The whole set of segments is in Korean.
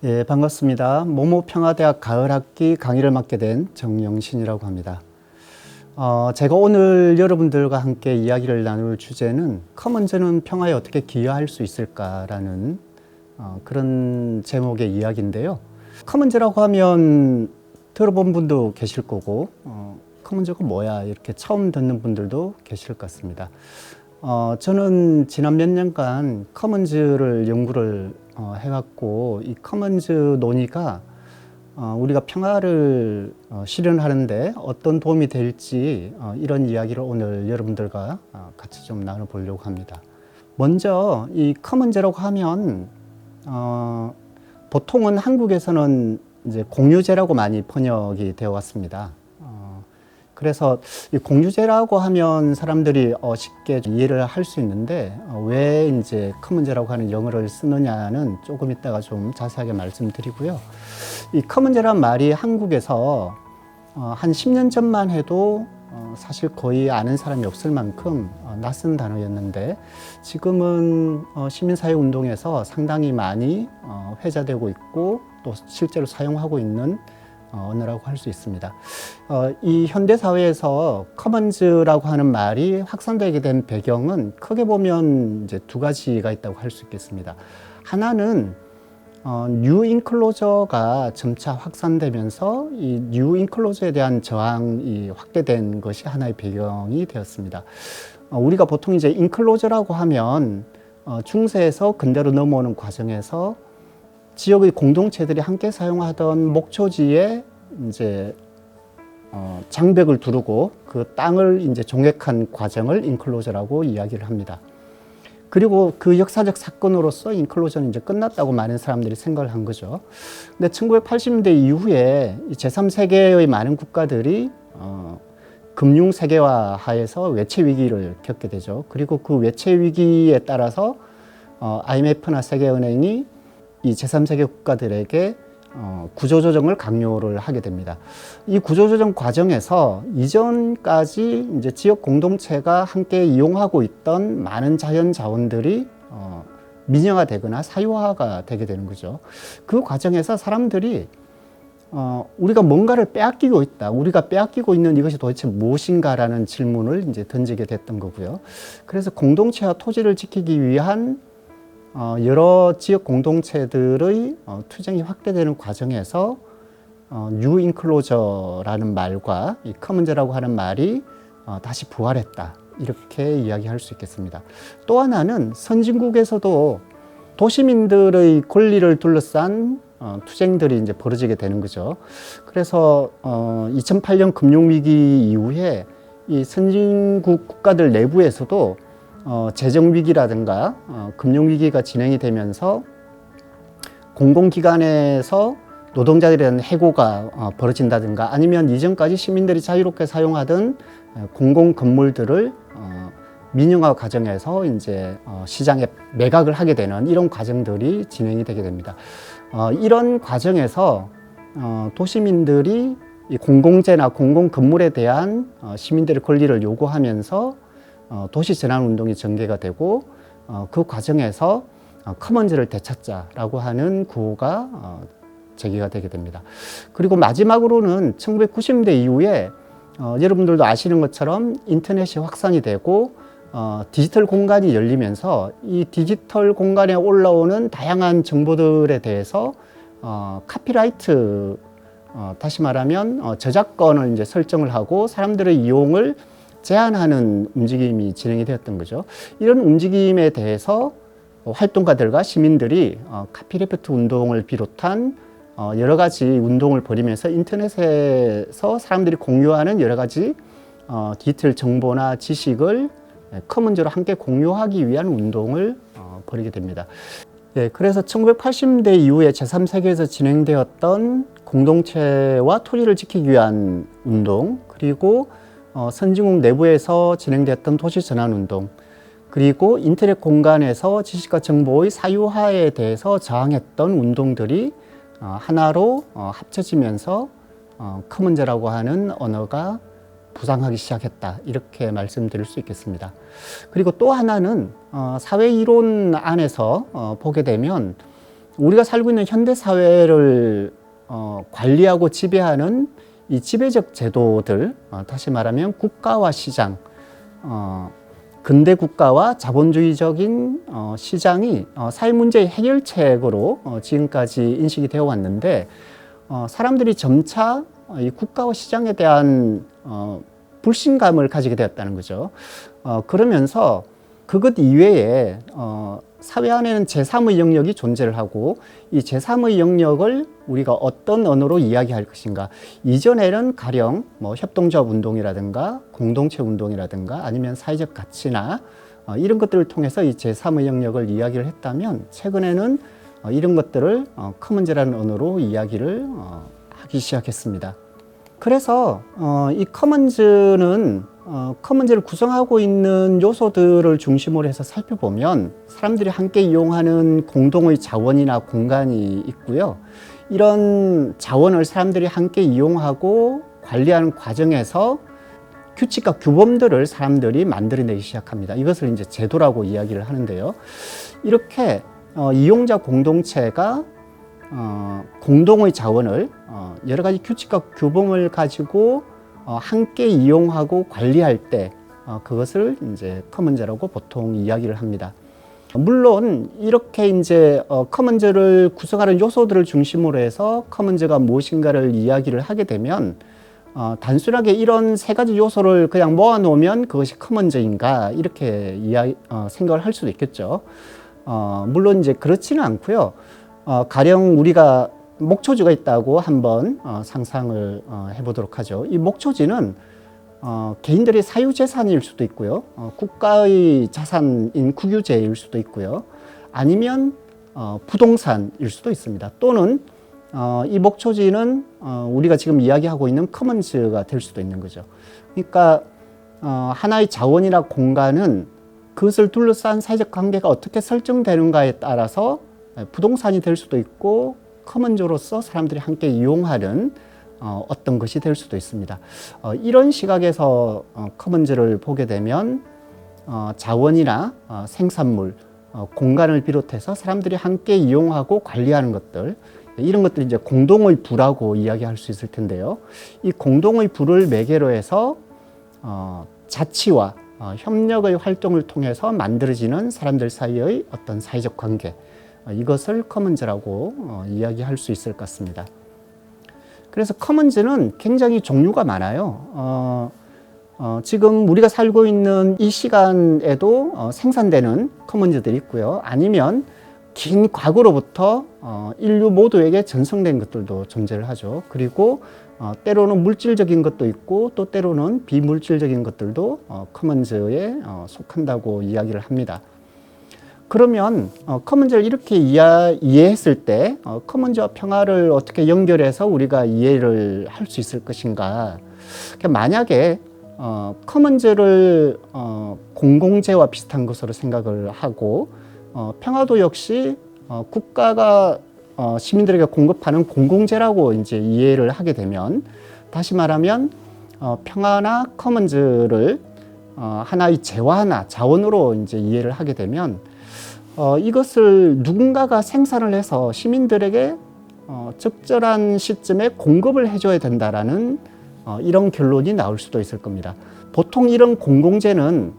예, 반갑습니다. 모모평화대학 가을학기 강의를 맡게 된 정영신이라고 합니다. 제가 오늘 여러분들과 함께 이야기를 나눌 주제는 커먼즈는 평화에 어떻게 기여할 수 있을까라는 그런 제목의 이야기인데요. 커먼즈라고 하면 들어본 분도 계실 거고 커먼즈가 뭐야 이렇게 처음 듣는 분들도 계실 것 같습니다. 저는 지난 몇 년간 커먼즈를 연구를 해왔고 이 커먼즈 논의가 우리가 평화를 실현하는데 어떤 도움이 될지 이런 이야기를 오늘 여러분들과 같이 좀 나눠보려고 합니다. 먼저 이 커먼즈라고 하면 보통은 한국에서는 이제 공유제라고 많이 번역이 되어 왔습니다. 그래서 이 공유제라고 하면 사람들이 쉽게 이해를 할 수 있는데 왜 이제 커먼제라고 하는 영어를 쓰느냐는 조금 이따가 좀 자세하게 말씀드리고요. 이 커먼제란 말이 한국에서 한 10년 전만 해도 사실 거의 아는 사람이 없을 만큼 낯선 단어였는데 지금은 시민사회 운동에서 상당히 많이 회자되고 있고 또 실제로 사용하고 있는 언어라고 할 수 있습니다. 이 현대 사회에서 커먼즈라고 하는 말이 확산되게 된 배경은 크게 보면 이제 두 가지가 있다고 할 수 있겠습니다. 하나는 뉴 인클로저가 점차 확산되면서 이 뉴 인클로저에 대한 저항이 확대된 것이 하나의 배경이 되었습니다. 우리가 보통 이제 인클로저라고 하면 중세에서 근대로 넘어오는 과정에서 지역의 공동체들이 함께 사용하던 목초지에 이제 장벽을 두르고 그 땅을 이제 종획한 과정을 인클로저라고 이야기를 합니다. 그리고 그 역사적 사건으로서 인클로저는 이제 끝났다고 많은 사람들이 생각을 한 거죠. 근데 1980년대 이후에 제3세계의 많은 국가들이 금융 세계화 하에서 외채 위기를 겪게 되죠. 그리고 그 외채 위기에 따라서 IMF나 세계은행이 이 제3세계 국가들에게 구조조정을 강요를 하게 됩니다. 이 구조조정 과정에서 이전까지 이제 지역 공동체가 함께 이용하고 있던 많은 자연 자원들이 민영화되거나 사유화가 되게 되는 거죠. 그 과정에서 사람들이 우리가 뭔가를 빼앗기고 있다. 우리가 빼앗기고 있는 이것이 도대체 무엇인가라는 질문을 이제 던지게 됐던 거고요. 그래서 공동체와 토지를 지키기 위한 여러 지역 공동체들의 투쟁이 확대되는 과정에서 뉴 인클로저라는 말과 이 커먼즈라고 하는 말이 다시 부활했다. 이렇게 이야기할 수 있겠습니다. 또 하나는 선진국에서도 도시민들의 권리를 둘러싼 투쟁들이 이제 벌어지게 되는 거죠. 그래서 2008년 금융위기 이후에 이 선진국 국가들 내부에서도 재정 위기라든가 금융 위기가 진행이 되면서 공공기관에서 노동자들에 대한 해고가 벌어진다든가 아니면 이전까지 시민들이 자유롭게 사용하던 공공 건물들을 민영화 과정에서 이제 시장에 매각을 하게 되는 이런 과정들이 진행이 되게 됩니다. 이런 과정에서 도시민들이 이 공공재나 공공 건물에 대한 시민들의 권리를 요구하면서 도시재난운동이 전개가 되고 그 과정에서 커먼즈를 되찾자라고 하는 구호가 제기가 되게 됩니다. 그리고 마지막으로는 1990년대 이후에 여러분들도 아시는 것처럼 인터넷이 확산이 되고 디지털 공간이 열리면서 이 디지털 공간에 올라오는 다양한 정보들에 대해서 카피라이트 다시 말하면 저작권을 이제 설정을 하고 사람들의 이용을 제한하는 움직임이 진행이 되었던 거죠. 이런 움직임에 대해서 활동가들과 시민들이 카피레프트 운동을 비롯한 여러 가지 운동을 벌이면서 인터넷에서 사람들이 공유하는 여러 가지 디지털 정보나 지식을 커먼즈로 함께 공유하기 위한 운동을 벌이게 됩니다. 네, 그래서 1980년대 이후에 제3세계에서 진행되었던 공동체와 토지를 지키기 위한 운동, 그리고 선진국 내부에서 진행됐던 도시전환운동, 그리고 인터넷 공간에서 지식과 정보의 사유화에 대해서 저항했던 운동들이 하나로 합쳐지면서 커먼즈라고 하는 언어가 부상하기 시작했다. 이렇게 말씀드릴 수 있겠습니다. 그리고 또 하나는 사회 이론 안에서 보게 되면 우리가 살고 있는 현대 사회를 관리하고 지배하는 이 지배적 제도들, 다시 말하면 국가와 시장, 근대 국가와 자본주의적인 시장이 사회 문제의 해결책으로 지금까지 인식이 되어 왔는데, 사람들이 점차 이 국가와 시장에 대한 불신감을 가지게 되었다는 거죠. 그러면서 그것 이외에 사회 안에는 제3의 영역이 존재를 하고, 이 제3의 영역을 우리가 어떤 언어로 이야기할 것인가. 이전에는 가령 뭐 협동조합 운동이라든가 공동체 운동이라든가 아니면 사회적 가치나 이런 것들을 통해서 이 제3의 영역을 이야기를 했다면, 최근에는 이런 것들을 커먼즈라는 언어로 이야기를 하기 시작했습니다. 그래서 이 커먼즈를 구성하고 있는 요소들을 중심으로 해서 살펴보면 사람들이 함께 이용하는 공동의 자원이나 공간이 있고요. 이런 자원을 사람들이 함께 이용하고 관리하는 과정에서 규칙과 규범들을 사람들이 만들어내기 시작합니다. 이것을 이제 제도라고 이야기를 하는데요. 이렇게 이용자 공동체가 공동의 자원을 여러 가지 규칙과 규범을 가지고 함께 이용하고 관리할 때 그것을 이제 커먼즈라고 보통 이야기를 합니다. 물론 이렇게 이제 커먼즈를 구성하는 요소들을 중심으로 해서 커먼즈가 무엇인가를 이야기를 하게 되면 단순하게 이런 세 가지 요소를 그냥 모아 놓으면 그것이 커먼즈인가 이렇게 생각을 할 수도 있겠죠. 물론 이제 그렇지는 않고요. 가령 우리가 목초지가 있다고 한번 상상을 해보도록 하죠. 이 목초지는 개인들의 사유재산일 수도 있고요. 국가의 자산인 국유재일 수도 있고요. 아니면 부동산일 수도 있습니다. 또는 이 목초지는 우리가 지금 이야기하고 있는 커먼즈가 될 수도 있는 거죠. 그러니까 하나의 자원이나 공간은 그것을 둘러싼 사회적 관계가 어떻게 설정되는가에 따라서 부동산이 될 수도 있고 커먼즈로서 사람들이 함께 이용하는 어떤 것이 될 수도 있습니다. 이런 시각에서 커먼즈를 보게 되면 자원이나 생산물, 공간을 비롯해서 사람들이 함께 이용하고 관리하는 것들, 이런 것들이 이제 공동의 부라고 이야기할 수 있을 텐데요. 이 공동의 부를 매개로 해서 자치와 협력의 활동을 통해서 만들어지는 사람들 사이의 어떤 사회적 관계, 이것을 커먼즈라고 이야기할 수 있을 것 같습니다. 그래서 커먼즈는 굉장히 종류가 많아요. 지금 우리가 살고 있는 이 시간에도 생산되는 커먼즈들이 있고요. 아니면 긴 과거로부터 인류 모두에게 전송된 것들도 존재를 하죠. 그리고 때로는 물질적인 것도 있고 또 때로는 비물질적인 것들도 커먼즈에 속한다고 이야기를 합니다. 그러면 커먼즈를 이렇게 이해했을 때 커먼즈와 평화를 어떻게 연결해서 우리가 이해를 할 수 있을 것인가. 만약에 커먼즈를 공공재와 비슷한 것으로 생각을 하고 평화도 역시 국가가 시민들에게 공급하는 공공재라고 이제 이해를 하게 되면, 다시 말하면 평화나 커먼즈를 하나의 재화나 자원으로 이제 이해를 하게 되면 이것을 누군가가 생산을 해서 시민들에게 적절한 시점에 공급을 해줘야 된다라는 이런 결론이 나올 수도 있을 겁니다. 보통 이런 공공재는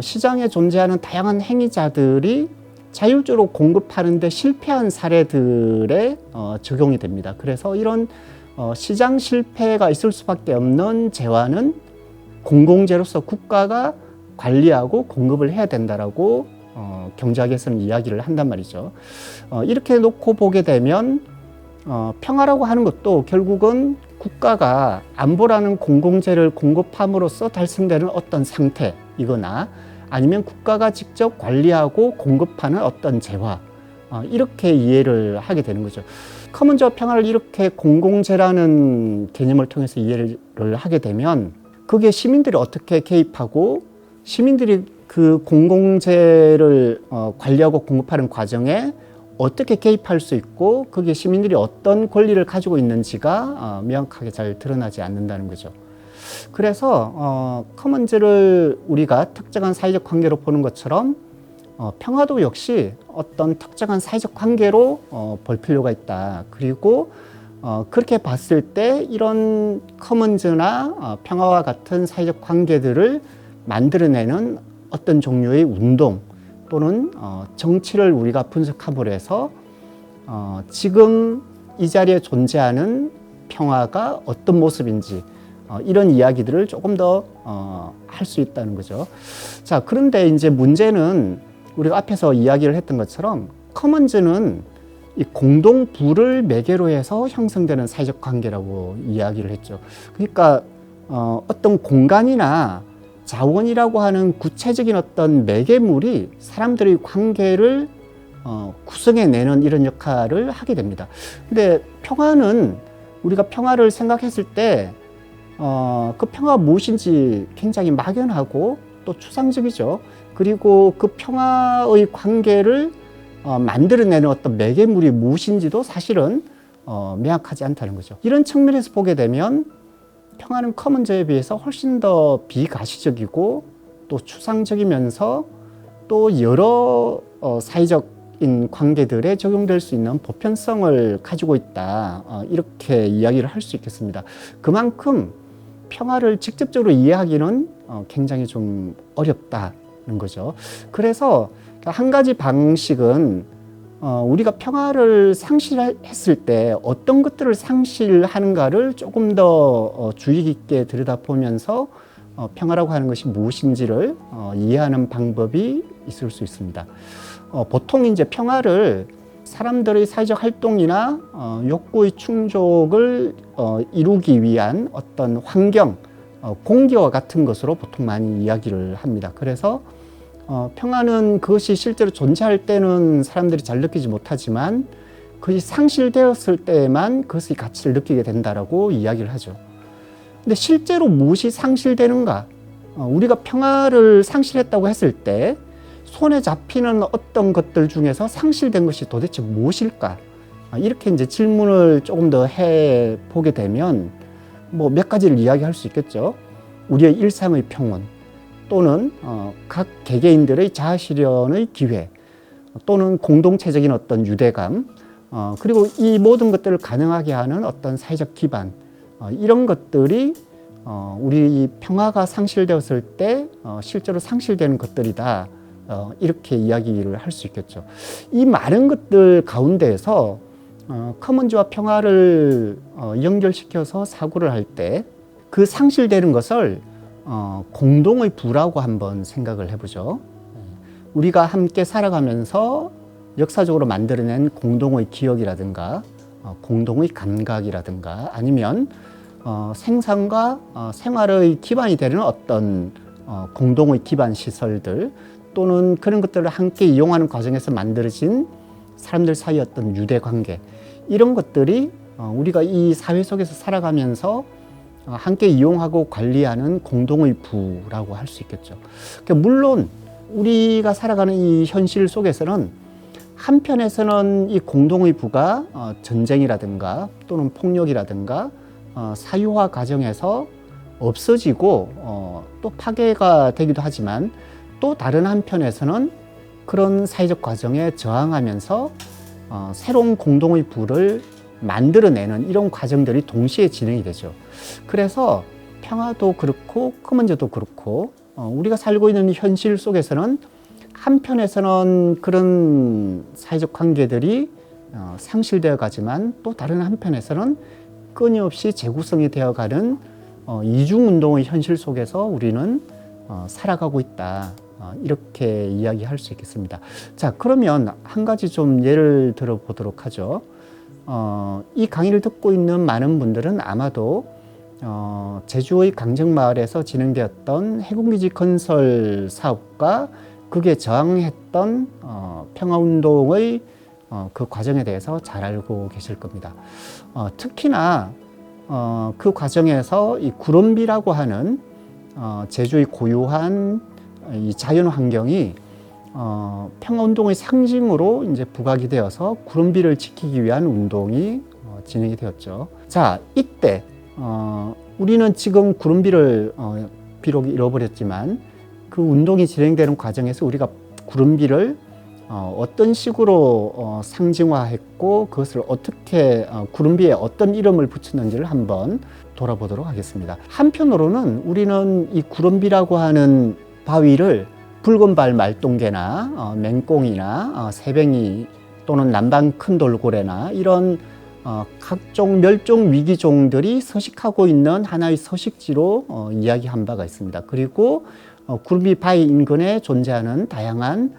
시장에 존재하는 다양한 행위자들이 자율적으로 공급하는 데 실패한 사례들에 적용이 됩니다. 그래서 이런 시장 실패가 있을 수밖에 없는 재화는 공공재로서 국가가 관리하고 공급을 해야 된다라고 경제학에서는 이야기를 한단 말이죠. 이렇게 놓고 보게 되면 평화라고 하는 것도 결국은 국가가 안보라는 공공재를 공급함으로써 달성되는 어떤 상태이거나 아니면 국가가 직접 관리하고 공급하는 어떤 재화, 이렇게 이해를 하게 되는 거죠. 커먼즈와 평화를 이렇게 공공재라는 개념을 통해서 이해를 하게 되면 그게 시민들이 어떻게 개입하고 시민들이 그 공공재를 관리하고 공급하는 과정에 어떻게 개입할 수 있고 그게 시민들이 어떤 권리를 가지고 있는지가 명확하게 잘 드러나지 않는다는 거죠. 그래서 커먼즈를 우리가 특정한 사회적 관계로 보는 것처럼 평화도 역시 어떤 특정한 사회적 관계로 볼 필요가 있다. 그리고 그렇게 봤을 때 이런 커먼즈나 평화와 같은 사회적 관계들을 만들어내는 어떤 종류의 운동 또는 정치를 우리가 분석함으로 해서 지금 이 자리에 존재하는 평화가 어떤 모습인지 이런 이야기들을 조금 더 할 수 있다는 거죠. 자, 그런데 이제 문제는 우리가 앞에서 이야기를 했던 것처럼 커먼즈는 이 공동부를 매개로 해서 형성되는 사회적 관계라고 이야기를 했죠. 그러니까 어떤 공간이나 자원이라고 하는 구체적인 어떤 매개물이 사람들의 관계를 구성해내는 이런 역할을 하게 됩니다. 근데 평화는 우리가 평화를 생각했을 때 그 평화가 무엇인지 굉장히 막연하고 또 추상적이죠. 그리고 그 평화의 관계를 만들어내는 어떤 매개물이 무엇인지도 사실은 명확하지 않다는 거죠. 이런 측면에서 보게 되면 평화는 커먼즈에 비해서 훨씬 더 비가시적이고 또 추상적이면서 또 여러 사회적인 관계들에 적용될 수 있는 보편성을 가지고 있다. 이렇게 이야기를 할 수 있겠습니다. 그만큼 평화를 직접적으로 이해하기는 굉장히 좀 어렵다는 거죠. 그래서 한 가지 방식은 우리가 평화를 상실했을 때 어떤 것들을 상실하는가를 조금 더 주의 깊게 들여다보면서 평화라고 하는 것이 무엇인지를 이해하는 방법이 있을 수 있습니다. 보통 이제 평화를 사람들의 사회적 활동이나 욕구의 충족을 이루기 위한 어떤 환경, 공기와 같은 것으로 보통 많이 이야기를 합니다. 그래서 평화는 그것이 실제로 존재할 때는 사람들이 잘 느끼지 못하지만 그것이 상실되었을 때만 그것의 가치를 느끼게 된다라고 이야기를 하죠. 근데 실제로 무엇이 상실되는가? 우리가 평화를 상실했다고 했을 때 손에 잡히는 어떤 것들 중에서 상실된 것이 도대체 무엇일까? 이렇게 이제 질문을 조금 더 해보게 되면 뭐 몇 가지를 이야기할 수 있겠죠. 우리의 일상의 평온 또는 각 개개인들의 자아실현의 기회 또는 공동체적인 어떤 유대감 그리고 이 모든 것들을 가능하게 하는 어떤 사회적 기반 이런 것들이 우리 평화가 상실되었을 때 실제로 상실되는 것들이다. 이렇게 이야기를 할 수 있겠죠. 이 많은 것들 가운데에서 커먼즈와 평화를 연결시켜서 사고를 할 때 그 상실되는 것을 공동의 부라고 한번 생각을 해보죠. 우리가 함께 살아가면서 역사적으로 만들어낸 공동의 기억이라든가 공동의 감각이라든가 아니면 생산과 생활의 기반이 되는 어떤 공동의 기반 시설들 또는 그런 것들을 함께 이용하는 과정에서 만들어진 사람들 사이의 어떤 유대관계 이런 것들이 우리가 이 사회 속에서 살아가면서 함께 이용하고 관리하는 공동의 부라고 할 수 있겠죠. 물론 우리가 살아가는 이 현실 속에서는 한편에서는 이 공동의 부가 전쟁이라든가 또는 폭력이라든가 사유화 과정에서 없어지고 또 파괴가 되기도 하지만 또 다른 한편에서는 그런 사회적 과정에 저항하면서 새로운 공동의 부를 만들어내는 이런 과정들이 동시에 진행이 되죠. 그래서 평화도 그렇고 커먼즈도 그렇고 우리가 살고 있는 현실 속에서는 한편에서는 그런 사회적 관계들이 상실되어 가지만 또 다른 한편에서는 끊임없이 재구성이 되어가는 이중운동의 현실 속에서 우리는 살아가고 있다. 이렇게 이야기할 수 있겠습니다. 자, 그러면 한 가지 좀 예를 들어 보도록 하죠. 이 강의를 듣고 있는 많은 분들은 아마도 제주의 강정마을에서 진행되었던 해군기지 건설 사업과 그게 저항했던 평화운동의 그 과정에 대해서 잘 알고 계실 겁니다. 특히나 그 과정에서 이 구름비라고 하는 제주의 고유한 이 자연 환경이 평화운동의 상징으로 이제 부각이 되어서 구름비를 지키기 위한 운동이 진행이 되었죠. 자, 이때 우리는 지금 구름비를 비록 잃어버렸지만 그 운동이 진행되는 과정에서 우리가 구름비를 어떤 식으로 상징화했고 그것을 어떻게 구름비에 어떤 이름을 붙였는지를 한번 돌아보도록 하겠습니다. 한편으로는 우리는 이 구름비라고 하는 바위를 붉은발 말똥개나 맹꽁이나 새뱅이 또는 남방 큰 돌고래나 이런 각종 멸종 위기종들이 서식하고 있는 하나의 서식지로 이야기한 바가 있습니다. 그리고 구름비 바위 인근에 존재하는 다양한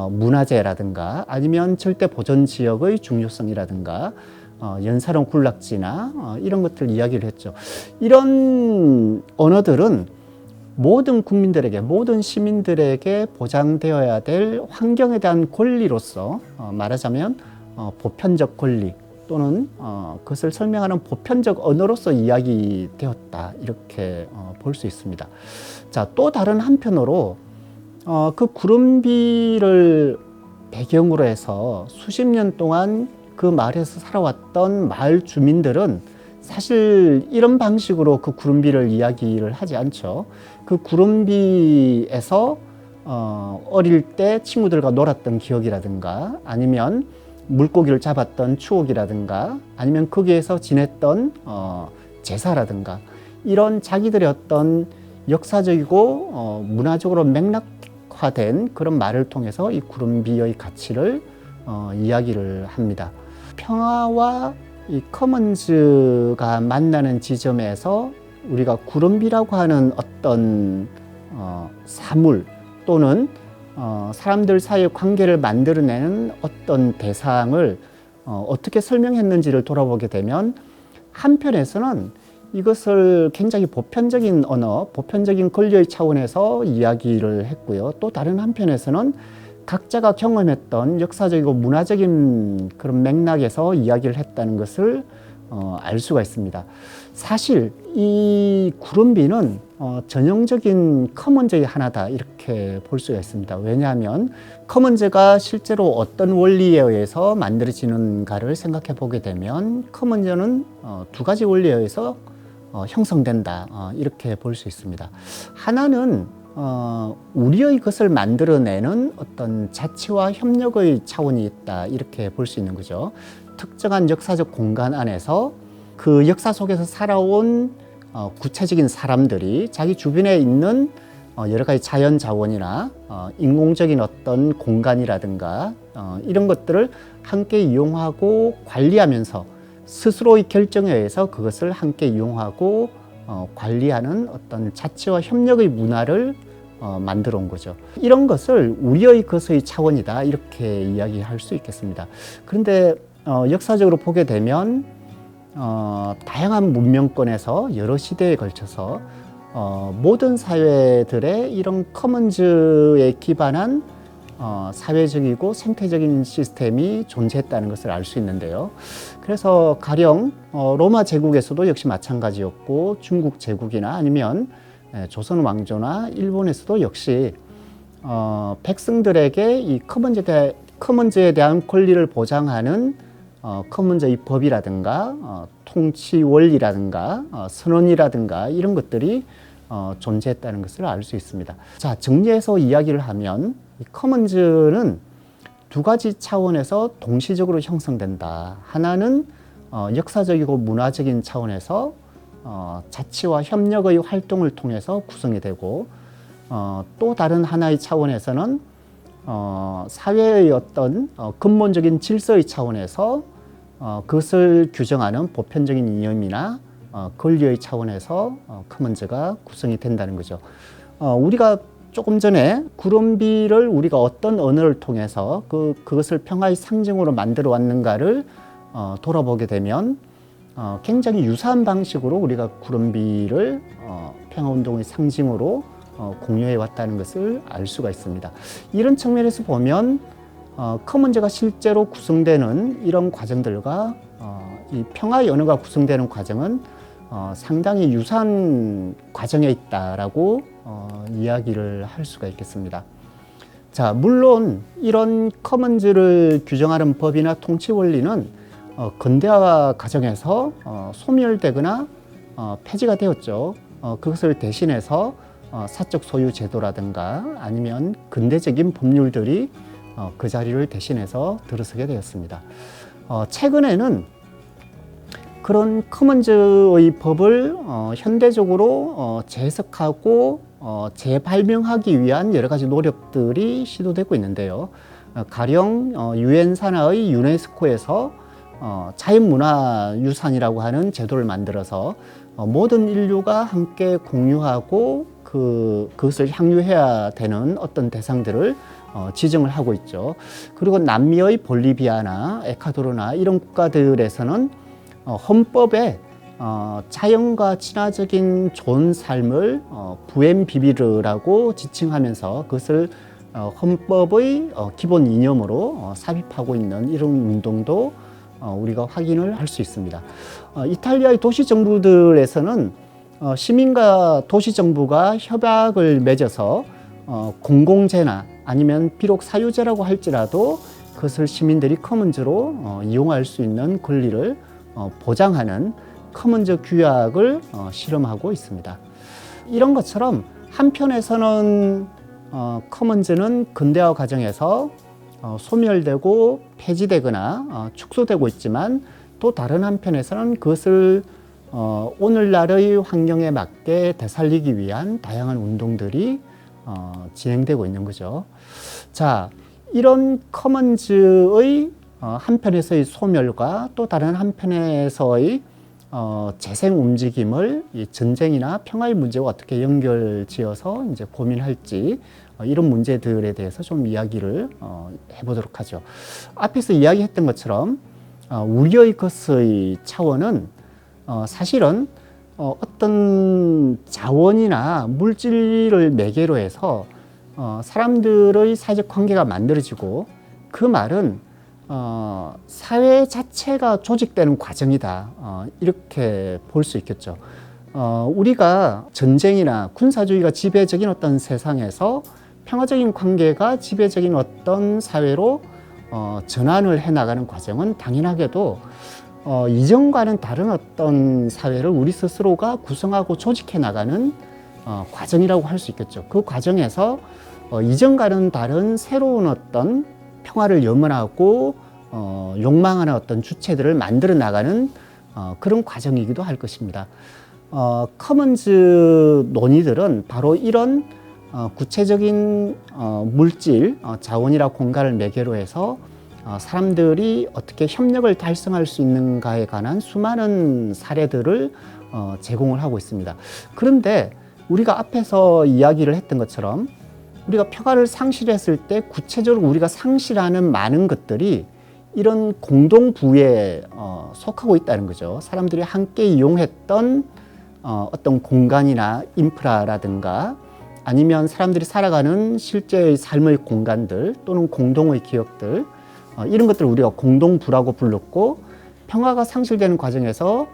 문화재라든가 아니면 절대 보존 지역의 중요성이라든가 연사론 군락지나 이런 것들 이야기를 했죠. 이런 언어들은 모든 국민들에게, 모든 시민들에게 보장되어야 될 환경에 대한 권리로서 말하자면 보편적 권리 또는 그것을 설명하는 보편적 언어로서 이야기되었다, 이렇게 볼 수 있습니다. 자, 또 다른 한편으로 그 구름비를 배경으로 해서 수십 년 동안 그 마을에서 살아왔던 마을 주민들은 사실 이런 방식으로 그 구름비를 이야기를 하지 않죠. 그 구름비에서 어릴 때 친구들과 놀았던 기억이라든가 아니면 물고기를 잡았던 추억이라든가 아니면 거기에서 지냈던 제사라든가 이런 자기들의 어떤 역사적이고 문화적으로 맥락화된 그런 말을 통해서 이 구름비의 가치를 이야기를 합니다. 평화와 이 커먼즈가 만나는 지점에서 우리가 구름비라고 하는 어떤 사물 또는 사람들 사이의 관계를 만들어내는 어떤 대상을 어떻게 설명했는지를 돌아보게 되면 한편에서는 이것을 굉장히 보편적인 언어, 보편적인 권리의 차원에서 이야기를 했고요. 또 다른 한편에서는 각자가 경험했던 역사적이고 문화적인 그런 맥락에서 이야기를 했다는 것을 알 수가 있습니다. 사실 이 구름비는 전형적인 커먼즈의 하나다, 이렇게 볼 수가 있습니다. 왜냐하면 커먼즈가 실제로 어떤 원리에 의해서 만들어지는가를 생각해 보게 되면 커먼즈는 두 가지 원리에 의해서 형성된다, 이렇게 볼 수 있습니다. 하나는 우리의 것을 만들어내는 어떤 자치와 협력의 차원이 있다, 이렇게 볼 수 있는 거죠. 특정한 역사적 공간 안에서 그 역사 속에서 살아온 구체적인 사람들이 자기 주변에 있는 여러 가지 자연 자원이나 인공적인 어떤 공간이라든가 이런 것들을 함께 이용하고 관리하면서 스스로의 결정에 의해서 그것을 함께 이용하고 관리하는 어떤 자치와 협력의 문화를 만들어 온 거죠. 이런 것을 우리의 것의 차원이다, 이렇게 이야기할 수 있겠습니다. 그런데 역사적으로 보게 되면 다양한 문명권에서 여러 시대에 걸쳐서 모든 사회들의 이런 커먼즈에 기반한 사회적이고 생태적인 시스템이 존재했다는 것을 알 수 있는데요. 그래서 가령 로마 제국에서도 역시 마찬가지였고 중국 제국이나 아니면 조선 왕조나 일본에서도 역시 백성들에게 이 커먼즈에 대한 권리를 보장하는 커먼즈의 법이라든가 통치 원리라든가 선언이라든가 이런 것들이 존재했다는 것을 알 수 있습니다. 자, 정리해서 이야기를 하면 이 커먼즈는 두 가지 차원에서 동시적으로 형성된다. 하나는 역사적이고 문화적인 차원에서 자치와 협력의 활동을 통해서 구성이 되고 또 다른 하나의 차원에서는 사회의 어떤 근본적인 질서의 차원에서 그것을 규정하는 보편적인 이념이나 권리의 차원에서 커먼즈가 구성이 된다는 거죠. 우리가 조금 전에 구름비를 우리가 어떤 언어를 통해서 그것을 평화의 상징으로 만들어 왔는가를 돌아보게 되면 굉장히 유사한 방식으로 우리가 구름비를 평화운동의 상징으로 공유해 왔다는 것을 알 수가 있습니다. 이런 측면에서 보면 커먼즈가 실제로 구성되는 이런 과정들과 이 평화의 언어가 구성되는 과정은 상당히 유사한 과정에 있다라고 이야기를 할 수가 있겠습니다. 자, 물론 이런 커먼즈를 규정하는 법이나 통치 원리는 근대화 과정에서 소멸되거나 폐지가 되었죠. 그것을 대신해서 사적 소유 제도라든가 아니면 근대적인 법률들이 그 자리를 대신해서 들어서게 되었습니다. 최근에는 그런 커먼즈의 법을 현대적으로 재해석하고 재발명하기 위한 여러 가지 노력들이 시도되고 있는데요. 가령 유엔 산하의 유네스코에서 자연문화유산이라고 하는 제도를 만들어서 모든 인류가 함께 공유하고 그것을 향유해야 되는 어떤 대상들을 지정을 하고 있죠. 그리고 남미의 볼리비아나 에콰도르나 이런 국가들에서는 헌법에 자연과 친화적인 좋은 삶을 부엠비비르라고 지칭하면서 그것을 헌법의 기본 이념으로 삽입하고 있는 이런 운동도 우리가 확인을 할 수 있습니다. 이탈리아의 도시 정부들에서는 시민과 도시 정부가 협약을 맺어서 공공재나 아니면 비록 사유재라고 할지라도 그것을 시민들이 커먼즈로 이용할 수 있는 권리를 보장하는 커먼즈 규약을 실험하고 있습니다. 이런 것처럼 한편에서는 커먼즈는 근대화 과정에서 소멸되고 폐지되거나 축소되고 있지만 또 다른 한편에서는 그것을 오늘날의 환경에 맞게 되살리기 위한 다양한 운동들이 진행되고 있는 거죠. 자, 이런 커먼즈의 한편에서의 소멸과 또 다른 한편에서의 재생 움직임을 이 전쟁이나 평화의 문제와 어떻게 연결지어서 이제 고민할지 이런 문제들에 대해서 좀 이야기를 해보도록 하죠. 앞에서 이야기했던 것처럼 우리의 것의 차원은 사실은 어떤 자원이나 물질을 매개로 해서 사람들의 사회적 관계가 만들어지고 그 말은 사회 자체가 조직되는 과정이다. 이렇게 볼 수 있겠죠. 우리가 전쟁이나 군사주의가 지배적인 어떤 세상에서 평화적인 관계가 지배적인 어떤 사회로 전환을 해나가는 과정은 당연하게도 이전과는 다른 어떤 사회를 우리 스스로가 구성하고 조직해 나가는 과정이라고 할 수 있겠죠. 그 과정에서 이전과는 다른 새로운 어떤 평화를 염원하고 욕망하는 어떤 주체들을 만들어 나가는 그런 과정이기도 할 것입니다. 커먼즈 논의들은 바로 이런 구체적인 물질, 자원이나 공간을 매개로 해서 사람들이 어떻게 협력을 달성할 수 있는가에 관한 수많은 사례들을 제공을 하고 있습니다. 그런데 우리가 앞에서 이야기를 했던 것처럼 우리가 평화를 상실했을 때 구체적으로 우리가 상실하는 많은 것들이 이런 공동부에 속하고 있다는 거죠. 사람들이 함께 이용했던 어떤 공간이나 인프라라든가 아니면 사람들이 살아가는 실제의 삶의 공간들 또는 공동의 기억들 이런 것들을 우리가 공동부라고 불렀고 평화가 상실되는 과정에서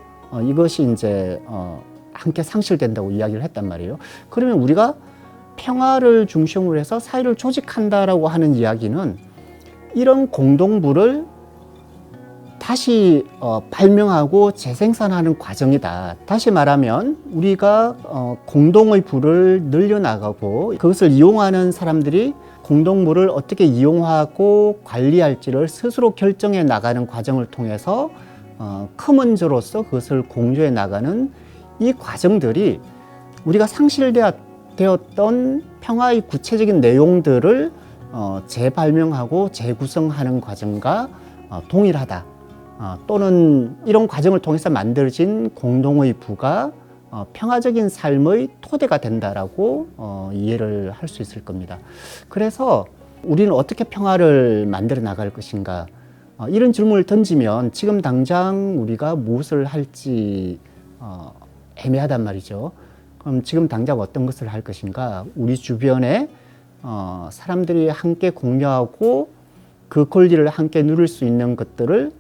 이것이 이제 함께 상실된다고 이야기를 했단 말이에요. 그러면 우리가 평화를 중심으로 해서 사회를 조직한다라고 하는 이야기는 이런 공동부를 다시 발명하고 재생산하는 과정이다. 다시 말하면 우리가 공동의 부를 늘려나가고 그것을 이용하는 사람들이 공동부를 어떻게 이용하고 관리할지를 스스로 결정해 나가는 과정을 통해서 커먼즈로서 그것을 공유해 나가는 이 과정들이 우리가 상실되었던 평화의 구체적인 내용들을 재발명하고 재구성하는 과정과 동일하다. 또는 이런 과정을 통해서 만들어진 공동의 부가 평화적인 삶의 토대가 된다라고 이해를 할 수 있을 겁니다. 그래서 우리는 어떻게 평화를 만들어 나갈 것인가? 이런 질문을 던지면 지금 당장 우리가 무엇을 할지 애매하단 말이죠. 그럼 지금 당장 어떤 것을 할 것인가? 우리 주변에 사람들이 함께 공유하고 그 권리를 함께 누릴 수 있는 것들을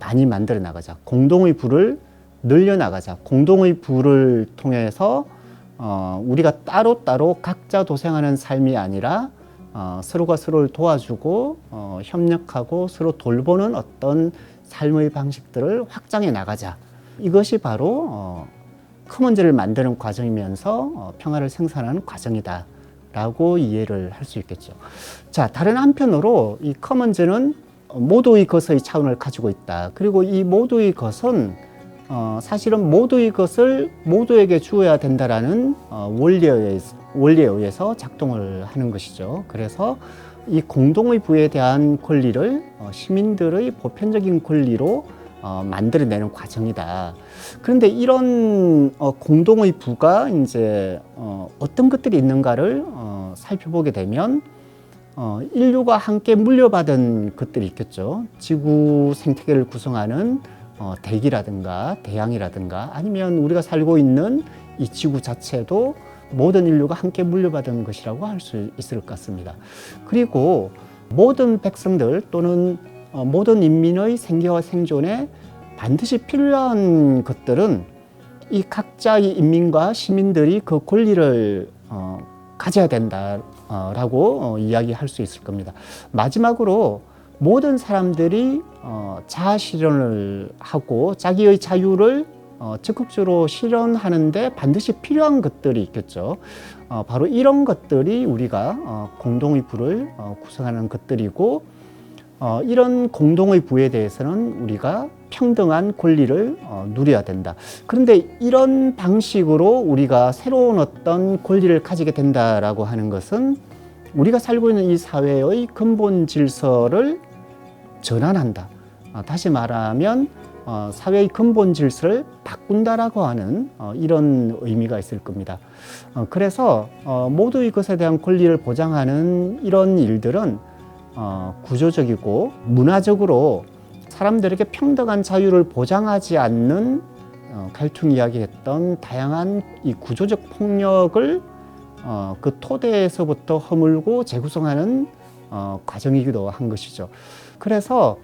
많이 만들어 나가자. 공동의 부를 늘려 나가자. 공동의 부를 통해서 우리가 따로따로 각자 도생하는 삶이 아니라 서로가 서로를 도와주고 협력하고 서로 돌보는 어떤 삶의 방식들을 확장해 나가자. 이것이 바로 커먼즈를 만드는 과정이면서 평화를 생산하는 과정이다 라고 이해를 할 수 있겠죠. 자, 다른 한편으로 이 커먼즈는 모두의 것의 차원을 가지고 있다. 그리고 이 모두의 것은 사실은 모두의 것을 모두에게 주어야 된다라는 원리에 의해서 작동을 하는 것이죠. 그래서 이 공동의 부에 대한 권리를 시민들의 보편적인 권리로 만들어내는 과정이다. 그런데 이런 공동의 부가 이제 어떤 것들이 있는가를 살펴보게 되면 인류가 함께 물려받은 것들이 있겠죠. 지구 생태계를 구성하는 대기라든가 대양이라든가 아니면 우리가 살고 있는 이 지구 자체도 모든 인류가 함께 물려받은 것이라고 할 수 있을 것 같습니다. 그리고 모든 백성들 또는 모든 인민의 생계와 생존에 반드시 필요한 것들은 이 각자의 인민과 시민들이 그 권리를 가져야 된다라고 이야기할 수 있을 겁니다. 마지막으로 모든 사람들이 자아 실현을 하고 자기의 자유를 적극적으로 실현하는데 반드시 필요한 것들이 있겠죠. 바로 이런 것들이 우리가 공동의 부를 구성하는 것들이고 이런 공동의 부에 대해서는 우리가 평등한 권리를 누려야 된다. 그런데 이런 방식으로 우리가 새로운 어떤 권리를 가지게 된다라고 하는 것은 우리가 살고 있는 이 사회의 근본 질서를 전환한다. 다시 말하면 사회의 근본 질서를 바꾼다라고 하는 이런 의미가 있을 겁니다. 그래서 모두의 것에 대한 권리를 보장하는 이런 일들은 구조적이고 문화적으로 사람들에게 평등한 자유를 보장하지 않는 갈등 이야기했던 다양한 이 구조적 폭력을 그 토대에서부터 허물고 재구성하는 과정이기도 한 것이죠. 그래서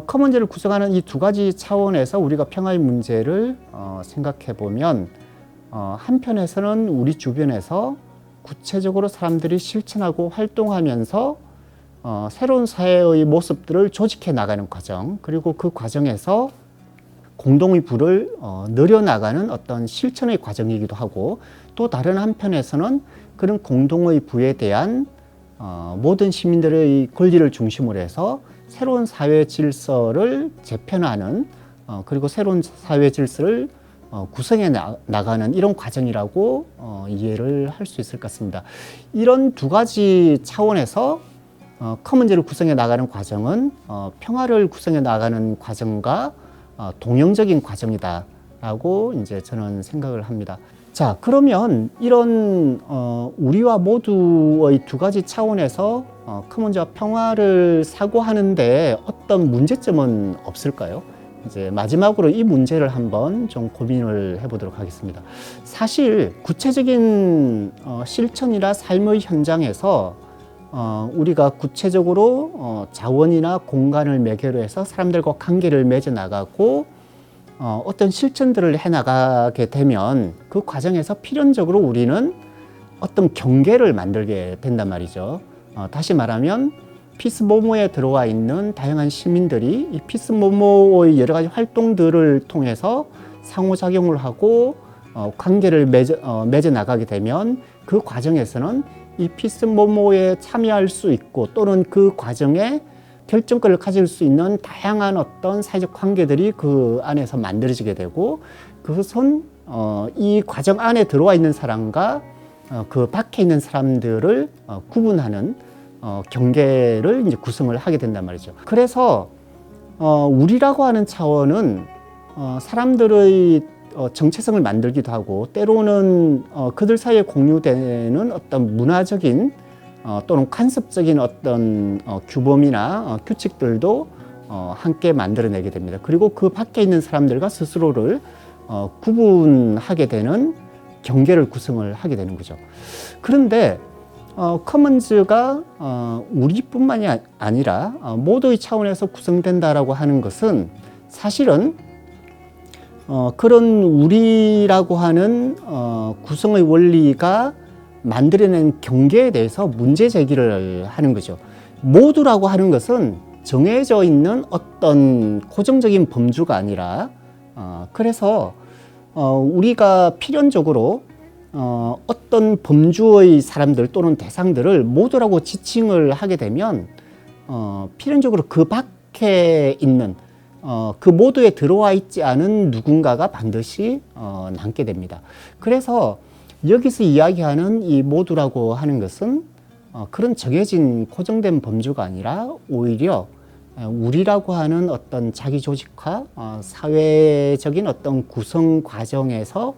커먼즈를 구성하는 이 두 가지 차원에서 우리가 평화의 문제를 생각해 보면 한편에서는 우리 주변에서 구체적으로 사람들이 실천하고 활동하면서 새로운 사회의 모습들을 조직해 나가는 과정, 그리고 그 과정에서 공동의 부를 늘려나가는 어떤 실천의 과정이기도 하고, 또 다른 한편에서는 그런 공동의 부에 대한 모든 시민들의 권리를 중심으로 해서 새로운 사회 질서를 재편하는 그리고 새로운 사회 질서를 구성해 나가는 이런 과정이라고 이해를 할 수 있을 것 같습니다. 이런 두 가지 차원에서 커먼즈를 구성해 나가는 과정은 평화를 구성해 나가는 과정과 동형적인 과정이다라고 이제 저는 생각을 합니다. 자, 그러면 이런 우리와 모두의 두 가지 차원에서 커먼즈와 평화를 사고하는데 어떤 문제점은 없을까요? 이제 마지막으로 이 문제를 한번 좀 고민을 해보도록 하겠습니다. 사실 구체적인 실천이나 삶의 현장에서 우리가 구체적으로 자원이나 공간을 매개로 해서 사람들과 관계를 맺어 나가고 어떤 실천들을 해나가게 되면 그 과정에서 필연적으로 우리는 어떤 경계를 만들게 된단 말이죠. 다시 말하면 피스모모에 들어와 있는 다양한 시민들이 이 피스모모의 여러 가지 활동들을 통해서 상호작용을 하고 관계를 맺어 나가게 되면 그 과정에서는 이 피스모모에 참여할 수 있고 또는 그 과정에 결정권을 가질 수 있는 다양한 어떤 사회적 관계들이 그 안에서 만들어지게 되고, 그것은 이 과정 안에 들어와 있는 사람과 그 밖에 있는 사람들을 구분하는 경계를 이제 구성을 하게 된단 말이죠. 그래서 우리라고 하는 차원은 사람들의 정체성을 만들기도 하고, 때로는 그들 사이에 공유되는 어떤 문화적인 또는 관습적인 어떤 규범이나 규칙들도 함께 만들어내게 됩니다. 그리고 그 밖에 있는 사람들과 스스로를 구분하게 되는 경계를 구성을 하게 되는 거죠. 그런데 커먼즈가 우리뿐만이 아니라 모두의 차원에서 구성된다라고 하는 것은 사실은 그런 우리라고 하는 구성의 원리가 만들어낸 경계에 대해서 문제 제기를 하는 거죠. 모두라고 하는 것은 정해져 있는 어떤 고정적인 범주가 아니라 그래서 우리가 필연적으로 어떤 범주의 사람들 또는 대상들을 모두라고 지칭을 하게 되면 필연적으로 그 밖에 있는 그 모두에 들어와 있지 않은 누군가가 반드시 남게 됩니다. 그래서 여기서 이야기하는 이 모두라고 하는 것은 그런 정해진 고정된 범주가 아니라 오히려 우리라고 하는 어떤 자기 조직화, 사회적인 어떤 구성 과정에서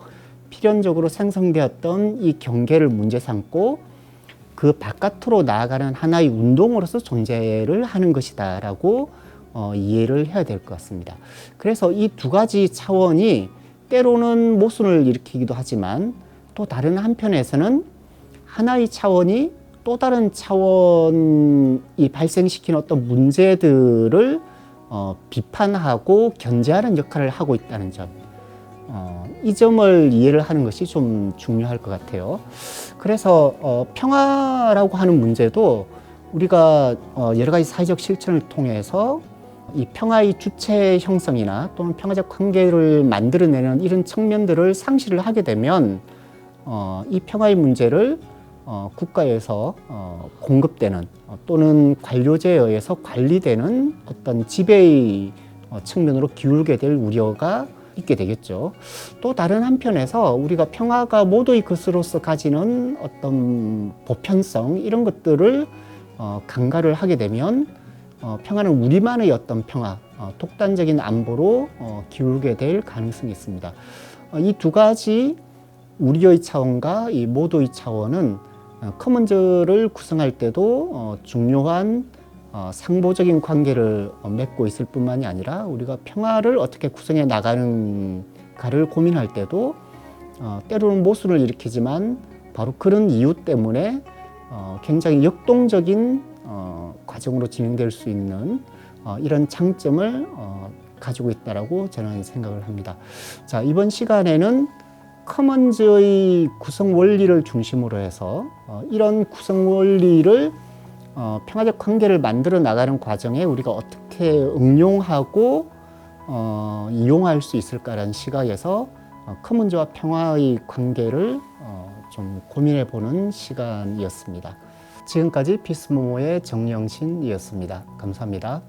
필연적으로 생성되었던 이 경계를 문제 삼고 그 바깥으로 나아가는 하나의 운동으로서 존재를 하는 것이다라고 이해를 해야 될 것 같습니다. 그래서 이 두 가지 차원이 때로는 모순을 일으키기도 하지만 또 다른 한편에서는 하나의 차원이 또 다른 차원이 발생시키는 어떤 문제들을 비판하고 견제하는 역할을 하고 있다는 점, 이 점을 이해를 하는 것이 좀 중요할 것 같아요. 그래서 평화라고 하는 문제도 우리가 여러 가지 사회적 실천을 통해서 이 평화의 주체 형성이나 또는 평화적 관계를 만들어내는 이런 측면들을 상실을 하게 되면 이 평화의 문제를 국가에서 공급되는 또는 관료제에 의해서 관리되는 어떤 지배의 측면으로 기울게 될 우려가 있게 되겠죠. 또 다른 한편에서 우리가 평화가 모두의 것으로서 가지는 어떤 보편성 이런 것들을 강가를 하게 되면 평화는 우리만의 어떤 평화, 독단적인 안보로 기울게 될 가능성이 있습니다. 이 두 가지 우리의 차원과 이 모두의 차원은 커먼즈를 구성할 때도 중요한 상보적인 관계를 맺고 있을 뿐만이 아니라 우리가 평화를 어떻게 구성해 나가는가를 고민할 때도 때로는 모순을 일으키지만 바로 그런 이유 때문에 굉장히 역동적인 과정으로 진행될 수 있는 이런 장점을 가지고 있다라고 저는 생각을 합니다. 자, 이번 시간에는 커먼즈의 구성 원리를 중심으로 해서 이런 구성 원리를 평화적 관계를 만들어 나가는 과정에 우리가 어떻게 응용하고 이용할 수 있을까라는 시각에서 커먼즈와 평화의 관계를 좀 고민해 보는 시간이었습니다. 지금까지 피스모모의 정영신이었습니다. 감사합니다.